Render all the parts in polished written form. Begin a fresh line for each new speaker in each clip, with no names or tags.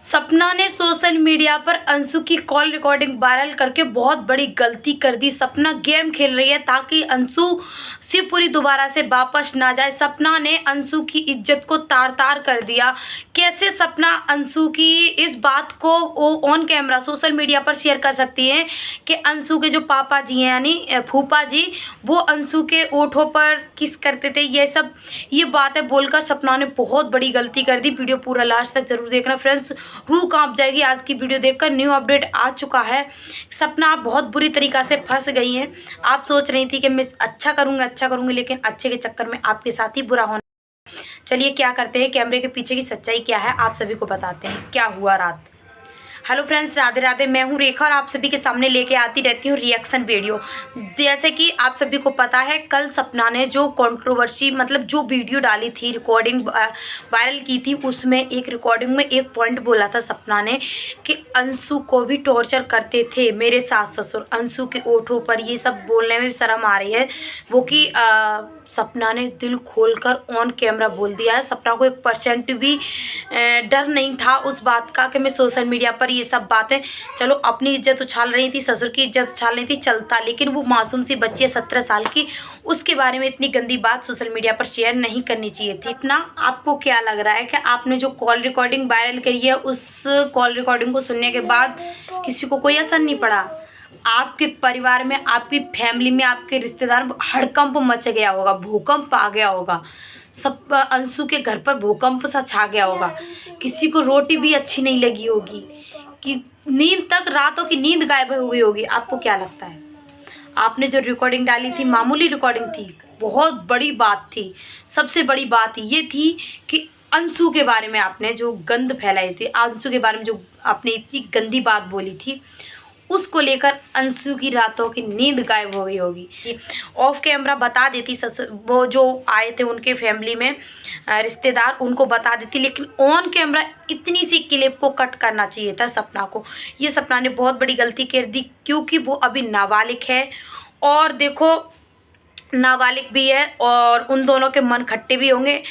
सपना ने social media पर अंशु की कॉल रिकॉर्डिंग वायरल करके बहुत बड़ी गलती कर दी। सपना गेम खेल रही है ताकि अंशु शिवपुरी दोबारा से वापस ना जाए। सपना ने अंशु की इज्जत को तार तार कर दिया। कैसे सपना अंशु की इस बात को ऑन कैमरा सोशल मीडिया पर शेयर कर सकती हैं कि अंशु के जो पापा जी हैं यानी फूफा जी वो अंशु के ओठों पर किस करते थे। ये बातें बोलकर सपना ने बहुत बड़ी गलती कर दी। वीडियो पूरा लास्ट तक जरूर देखना फ्रेंड्स, रूह कांप जाएगी आज की वीडियो देखकर। न्यू अपडेट आ चुका है। सपना आप बहुत बुरी तरीक़ा से फंस गई हैं। आप सोच रही थी कि मैं अच्छा करूँगी लेकिन अच्छे के चक्कर में आपके साथ ही बुरा होना। चलिए क्या करते हैं, कैमरे के पीछे की सच्चाई क्या है आप सभी को बताते हैं क्या हुआ रात। Hello friends, Radhe Radhe. मैं हूँ रेखा और आप सभी के सामने लेके आती रहती हूँ रिएक्शन वीडियो। जैसे कि आप सभी को पता है कल सपना ने जो कंट्रोवर्सी मतलब जो वीडियो डाली थी, रिकॉर्डिंग वायरल की थी, उसमें एक रिकॉर्डिंग में एक पॉइंट बोला था सपना ने कि अंशु को भी टॉर्चर करते थे मेरे सास ससुर। अंशु के ओठों पर ये सब बोलने में शर्म आ रही है। वो कि सपना ने दिल खोलकर ऑन कैमरा बोल दिया है। सपना को 1% भी डर नहीं था उस बात का कि मैं सोशल मीडिया पर ये सब बातें, चलो अपनी इज्जत उछाल रही थी, ससुर की इज्जत उछाल रही थी, चलता, लेकिन वो मासूम सी बच्ची है 17 साल की, उसके बारे में इतनी गंदी बात सोशल मीडिया पर शेयर नहीं करनी चाहिए थी। अपना आपको क्या लग रहा है कि आपने जो कॉल रिकॉर्डिंग वायरल करी है उस कॉल रिकॉर्डिंग को सुनने के बाद किसी को कोई असर नहीं पड़ा? आपके परिवार में, आपकी फैमिली में, आपके रिश्तेदार में हड़कंप मच गया होगा, भूकंप आ गया होगा, सब अंशु के घर पर भूकंप सा छा गया होगा। किसी को रोटी भी अच्छी नहीं लगी होगी कि नींद तक, रातों की नींद गायब हो गई होगी। आपको क्या लगता है? आपने जो रिकॉर्डिंग डाली थी मामूली रिकॉर्डिंग थी, बहुत बड़ी बात थी। सबसे बड़ी बात ये थी कि अंशु के बारे में आपने जो गंद फैलाई थी, अंशु के बारे में जो आपने इतनी गंदी बात बोली थी, उसको लेकर अंशु की रातों की नींद गायब हो गई होगी। ऑफ कैमरा बता देती ससुर, वो जो आए थे उनके फैमिली में रिश्तेदार, उनको बता देती, लेकिन ऑन कैमरा इतनी सी क्लिप को कट करना चाहिए था सपना को। ये सपना ने बहुत बड़ी गलती कर दी क्योंकि वो अभी नाबालिग है और देखो नाबालिग भी है और उन दोनों के मन खट्टे भी होंगे।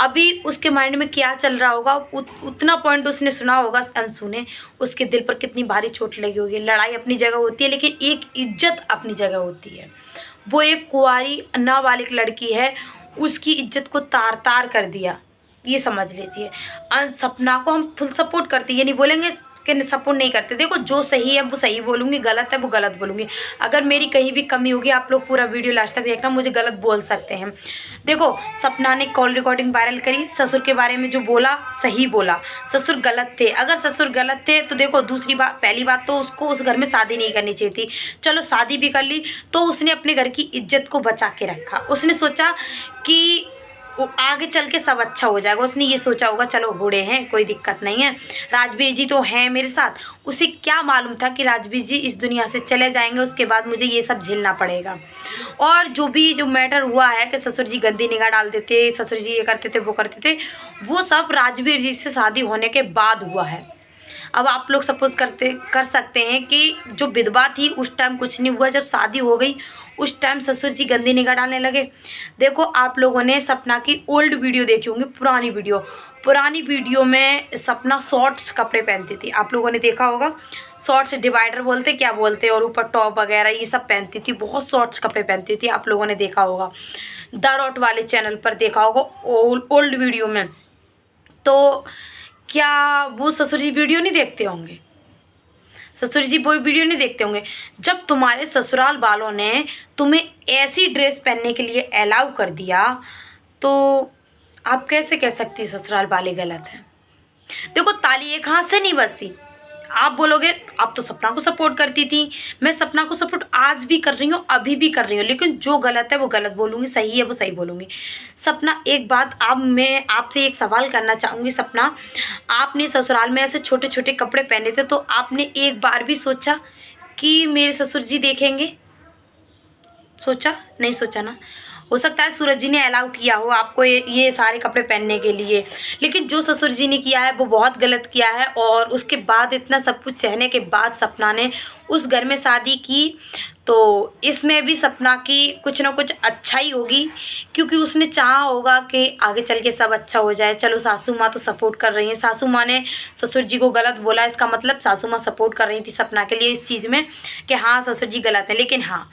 अभी उसके माइंड में क्या चल रहा होगा, उतना पॉइंट उसने सुना होगा अंशु ने, उसके दिल पर कितनी भारी चोट लगी होगी। लड़ाई अपनी जगह होती है लेकिन एक इज्जत अपनी जगह होती है। वो एक कुंवारी नाबालिग लड़की है, उसकी इज्जत को तार तार कर दिया, ये समझ लीजिए। सपना को हम फुल सपोर्ट करते, ये नहीं बोलेंगे कि सपोर्ट नहीं करते। देखो जो सही है वो सही बोलूँगी, गलत है वो गलत बोलूँगी। अगर मेरी कहीं भी कमी होगी आप लोग पूरा वीडियो लास्ट तक देखना, मुझे गलत बोल सकते हैं। देखो सपना ने कॉल रिकॉर्डिंग वायरल करी, ससुर के बारे में जो बोला सही बोला, ससुर गलत थे। अगर ससुर गलत थे तो देखो दूसरी बात, पहली बात तो उसको उस घर में शादी नहीं करनी चाहिए थी। चलो शादी भी कर ली तो उसने अपने घर की इज्जत को बचा के रखा। उसने सोचा कि आगे चल के सब अच्छा हो जाएगा। उसने ये सोचा होगा चलो बूढ़े हैं कोई दिक्कत नहीं है, राजवीर जी तो हैं मेरे साथ। उसे क्या मालूम था कि राजवीर जी इस दुनिया से चले जाएंगे, उसके बाद मुझे ये सब झेलना पड़ेगा। और जो मैटर हुआ है कि ससुर जी गंदी निगाह डालते थे, ससुर जी ये करते थे वो करते थे, वो सब राजवीर जी से शादी होने के बाद हुआ है। अब आप लोग सपोज कर सकते हैं कि जो विधवा थी उस टाइम कुछ नहीं हुआ, जब शादी हो गई उस टाइम ससुर जी गंदी निगाह डालने लगे। देखो आप लोगों ने सपना की ओल्ड वीडियो देखी होंगी, पुरानी वीडियो में सपना शॉर्ट्स कपड़े पहनती थी, आप लोगों ने देखा होगा। शॉर्ट्स डिवाइडर बोलते क्या बोलते, और ऊपर टॉप वगैरह ये सब पहनती थी, बहुत शॉर्ट्स कपड़े पहनती थी, आप लोगों ने देखा होगा। द रॉट वाले चैनल पर देखा होगा ओल्ड वीडियो में। तो क्या वो ससुर जी वीडियो नहीं देखते होंगे? ससुर जी वो वीडियो नहीं देखते होंगे। जब तुम्हारे ससुराल वालों ने तुम्हें ऐसी ड्रेस पहनने के लिए अलाउ कर दिया तो आप कैसे कह सकती ससुराल वाले गलत हैं? देखो ताली एक हाथ से नहीं बजती। आप बोलोगे आप तो सपना को सपोर्ट करती थी, मैं सपना को सपोर्ट आज भी कर रही हूँ, अभी भी कर रही हूँ, लेकिन जो गलत है वो गलत बोलूँगी, सही है वो सही बोलूँगी। सपना एक बात, अब मैं आपसे एक सवाल करना चाहूँगी। सपना, आपने ससुराल में ऐसे छोटे छोटे कपड़े पहने थे तो आपने एक बार भी सोचा कि मेरे ससुर जी देखेंगे? सोचा? नहीं सोचा ना। हो सकता है सूरज जी ने अलाउ किया हो आपको ये सारे कपड़े पहनने के लिए, लेकिन जो ससुर जी ने किया है वो बहुत गलत किया है। और उसके बाद इतना सब कुछ सहने के बाद सपना ने उस घर में शादी की, तो इसमें भी सपना की कुछ ना कुछ अच्छा ही होगी, क्योंकि उसने चाहा होगा कि आगे चल के सब अच्छा हो जाए। चलो सासू माँ तो सपोर्ट कर रही हैं, सासू माँ ने ससुर जी को गलत बोला, इसका मतलब सासू माँ सपोर्ट कर रही थी सपना के लिए इस चीज़ में कि हाँ ससुर जी गलत है। लेकिन हाँ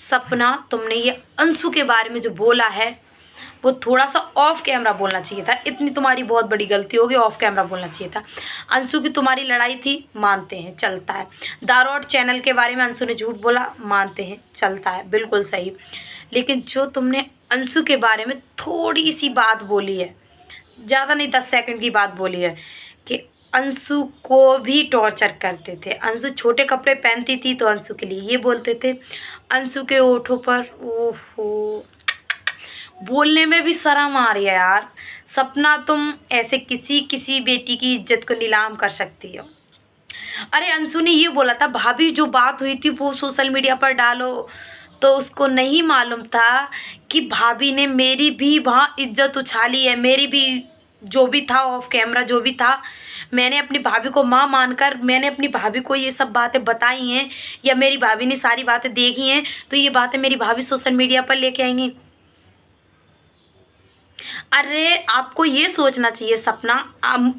सपना, तुमने ये अंशु के बारे में जो बोला है वो थोड़ा सा ऑफ कैमरा बोलना चाहिए था। इतनी तुम्हारी बहुत बड़ी गलती होगी, ऑफ कैमरा बोलना चाहिए था। अंशु की तुम्हारी लड़ाई थी, मानते हैं, चलता है। दारोट चैनल के बारे में अंशु ने झूठ बोला, मानते हैं, चलता है, बिल्कुल सही। लेकिन जो तुमने अंशु के बारे में थोड़ी सी बात बोली है, ज़्यादा नहीं 10 सेकंड की बात बोली है कि अंशु को भी टॉर्चर करते थे, अंशु छोटे कपड़े पहनती थी तो अंशु के लिए ये बोलते थे, अंशु के ओठों पर ओहो, बोलने में भी शर्म आ रही है यार। सपना तुम ऐसे किसी बेटी की इज्जत को नीलाम कर सकती हो। अरे अंशु ने ये बोला था भाभी जो बात हुई थी वो सोशल मीडिया पर डालो, तो उसको नहीं मालूम था कि भाभी ने मेरी भी वहाँ इज्जत उछाली है, मेरी भी जो भी था ऑफ कैमरा जो भी था, मैंने अपनी भाभी को माँ मानकर मैंने अपनी भाभी को ये सब बातें बताई हैं, या मेरी भाभी ने सारी बातें देखी हैं, तो ये बातें मेरी भाभी सोशल मीडिया पर लेके आएंगी। अरे आपको ये सोचना चाहिए सपना,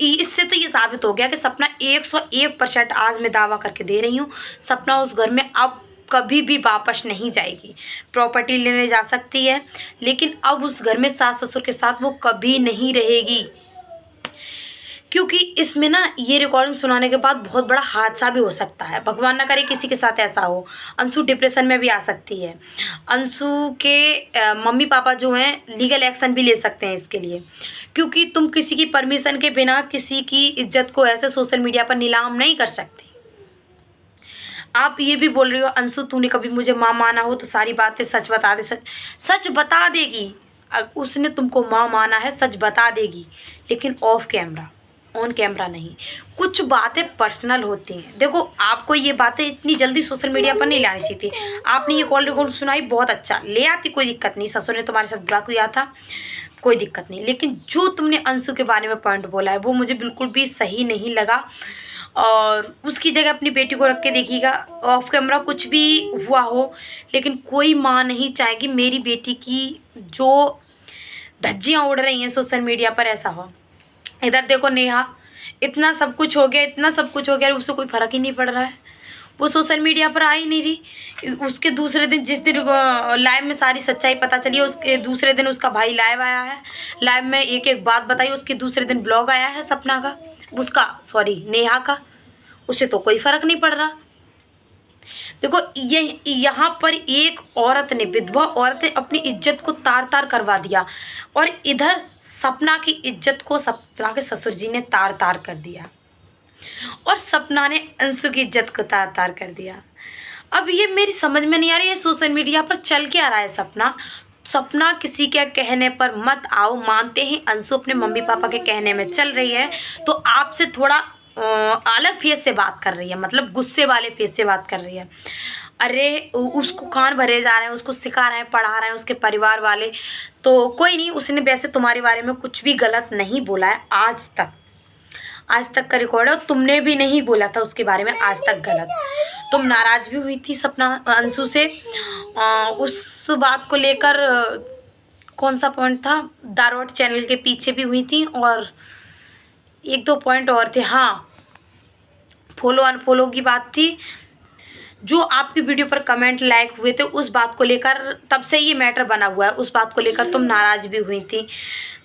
इससे तो ये साबित हो गया कि सपना 101% आज मैं दावा करके दे रही हूँ, सपना उस घर में अब कभी भी वापस नहीं जाएगी। प्रॉपर्टी लेने जा सकती है, लेकिन अब उस घर में सास ससुर के साथ वो कभी नहीं रहेगी, क्योंकि इसमें ना ये रिकॉर्डिंग सुनाने के बाद बहुत बड़ा हादसा भी हो सकता है। भगवान ना करे किसी के साथ ऐसा हो, अंशु डिप्रेशन में भी आ सकती है। अंशु के मम्मी पापा जो हैं लीगल एक्शन भी ले सकते हैं इसके लिए, क्योंकि तुम किसी की परमिशन के बिना किसी की इज्जत को ऐसे सोशल मीडिया पर नीलाम नहीं कर सकती। आप ये भी बोल रही हो अंशु तूने कभी मुझे माँ माना हो तो सारी बातें सच बता दे। सच बता देगी, उसने तुमको माँ माना है सच बता देगी, लेकिन ऑफ कैमरा, ऑन कैमरा नहीं। कुछ बातें पर्सनल होती हैं। देखो आपको ये बातें इतनी जल्दी सोशल मीडिया पर नहीं लानी चाहिए थी। आपने ये कॉल रिकॉर्ड सुनाई, बहुत अच्छा, ले आती, कोई दिक्कत नहीं, ससुर ने तुम्हारे साथ बुरा किया था, कोई दिक्कत नहीं। लेकिन जो तुमने अंशु के बारे में पॉइंट बोला है वो मुझे बिल्कुल भी सही नहीं लगा, और उसकी जगह अपनी बेटी को रख के देखिएगा। ऑफ कैमरा कुछ भी हुआ हो, लेकिन कोई माँ नहीं चाहेगी मेरी बेटी की जो धज्जियाँ उड़ रही हैं सोशल मीडिया पर ऐसा हो। इधर देखो नेहा, इतना सब कुछ हो गया, इतना सब कुछ हो गया, उससे कोई फ़र्क ही नहीं पड़ रहा है, वो सोशल मीडिया पर आ ही नहीं रही। उसके दूसरे दिन, जिस दिन लाइव में सारी सच्चाई पता चली, उसके दूसरे दिन उसका भाई लाइव आया है, लाइव में एक एक बात बताई, उसके दूसरे दिन ब्लॉग आया है सपना का, उसका सॉरी नेहा का, उसे तो कोई फ़र्क नहीं पड़ रहा। देखो ये यहाँ पर एक औरत ने, विधवा औरत ने अपनी इज्जत को तार तार करवा दिया, और इधर सपना की इज्जत को सपना के ससुर जी ने तार तार कर दिया, और सपना ने अंशु की इज्जत को तार तार कर दिया। अब ये मेरी समझ में नहीं आ रही है सोशल मीडिया पर चल के आ रहा है। सपना किसी के कहने पर मत आओ, मानते हैं अंशु अपने मम्मी पापा के कहने में चल रही है, तो आपसे थोड़ा अलग फेस से बात कर रही है, मतलब गुस्से वाले फेस से बात कर रही है। अरे उसको कान भरे जा रहे हैं, उसको सिखा रहे हैं, पढ़ा रहे हैं उसके परिवार वाले, तो कोई नहीं, उसने वैसे तुम्हारे बारे में कुछ भी गलत नहीं बोला है आज तक का रिकॉर्ड है, और तुमने भी नहीं बोला था उसके बारे में आज तक गलत। तुम नाराज़ भी हुई थी सपना अंशु से, उस बात को लेकर कौन सा पॉइंट था, दारोट चैनल के पीछे भी हुई थी, और एक दो पॉइंट और थे, हाँ फॉलो अनफॉलो की बात थी, जो आपकी वीडियो पर कमेंट लाइक हुए थे उस बात को लेकर, तब से ये मैटर बना हुआ है, उस बात को लेकर तुम नाराज़ भी हुई थी।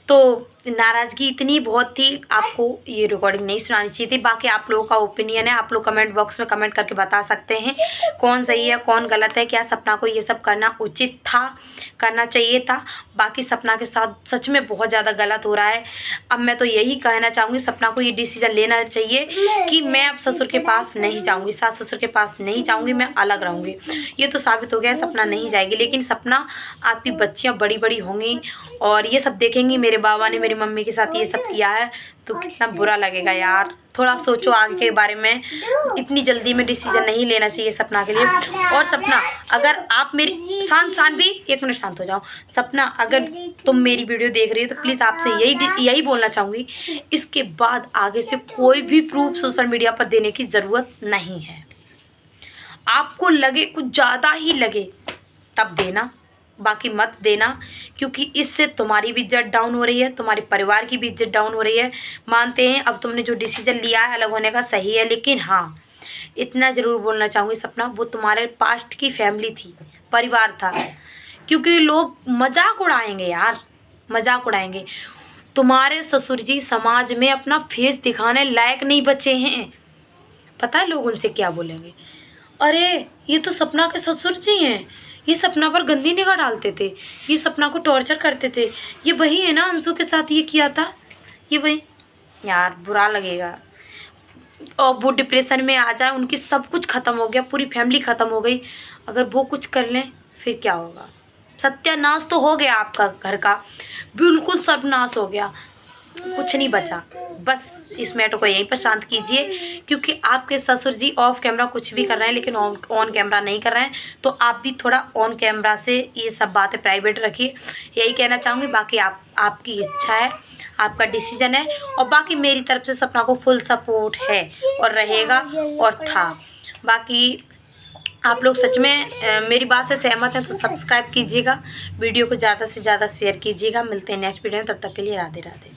तो नाराज़गी इतनी बहुत थी, आपको ये रिकॉर्डिंग नहीं सुनानी चाहिए थी। बाकी आप लोगों का ओपिनियन है, आप लोग कमेंट बॉक्स में कमेंट करके बता सकते हैं कौन सही है कौन गलत है, क्या सपना को ये सब करना उचित था, करना चाहिए था। बाकी सपना के साथ सच में बहुत ज़्यादा गलत हो रहा है। अब मैं तो यही कहना चाहूँगी सपना को ये डिसीजन लेना चाहिए कि मैं अब ससुर के पास नहीं जाऊँगी, सास ससुर के पास नहीं जाऊँगी, मैं अलग रहूँगी। ये तो साबित हो गया सपना नहीं जाएगी, लेकिन सपना आपकी बच्चियाँ बड़ी बड़ी होंगी और ये सब देखेंगी, मेरे बाबा ने मेरी मम्मी के साथ ये सब किया है तो कितना बुरा लगेगा यार। थोड़ा सोचो आगे के बारे में, इतनी जल्दी में डिसीजन नहीं लेना चाहिए सपना के लिए। और सपना, अगर आप मेरी शांत भी 1 मिनट शांत हो जाओ। सपना, अगर तुम मेरी वीडियो देख रही हो तो प्लीज़ आपसे यही बोलना चाहूँगी, इसके बाद आगे से कोई भी प्रूफ सोशल मीडिया पर देने की ज़रूरत नहीं है। आपको लगे कुछ ज़्यादा ही लगे तब देना, बाकी मत देना, क्योंकि इससे तुम्हारी भी इज्जत डाउन हो रही है, तुम्हारे परिवार की भी इज्जत डाउन हो रही है। मानते हैं अब तुमने जो डिसीजन लिया है अलग होने का सही है, लेकिन हाँ इतना ज़रूर बोलना चाहूँगी सपना, वो तुम्हारे पास्ट की फैमिली थी, परिवार था। क्योंकि लोग मजाक उड़ाएंगे यार, मजाक उड़ाएंगे। तुम्हारे ससुर जी समाज में अपना फेस दिखाने लायक नहीं बचे हैं। पता है लोग उनसे क्या बोलेंगे, अरे ये तो सपना के ससुर जी हैं, ये सपना पर गंदी निगाह डालते थे, ये सपना को टॉर्चर करते थे, ये वही है ना अंशु के साथ ये किया था, ये वही। यार बुरा लगेगा। और वो डिप्रेशन में आ जाए, उनकी सब कुछ ख़त्म हो गया, पूरी फैमिली ख़त्म हो गई, अगर वो कुछ कर लें फिर क्या होगा। सत्यानाश तो हो गया आपका घर का, बिल्कुल सर्वनाश हो गया, कुछ नहीं बचा। बस इस मैटर को यहीं पर शांत कीजिए, क्योंकि आपके ससुर जी ऑफ कैमरा कुछ भी कर रहे हैं लेकिन ऑन कैमरा नहीं कर रहे हैं, तो आप भी थोड़ा ऑन कैमरा से ये सब बातें प्राइवेट रखिए, यही कहना चाहूँगी। बाकी आपकी इच्छा है, आपका डिसीजन है, और बाकी मेरी तरफ से सपना को फुल सपोर्ट है और रहेगा और था। बाकी आप लोग सच में मेरी बात से सहमत हैं तो सब्सक्राइब कीजिएगा, वीडियो को ज़्यादा से ज़्यादा शेयर कीजिएगा। मिलते हैं नेक्स्ट वीडियो में, तब तक के लिए राधे राधे।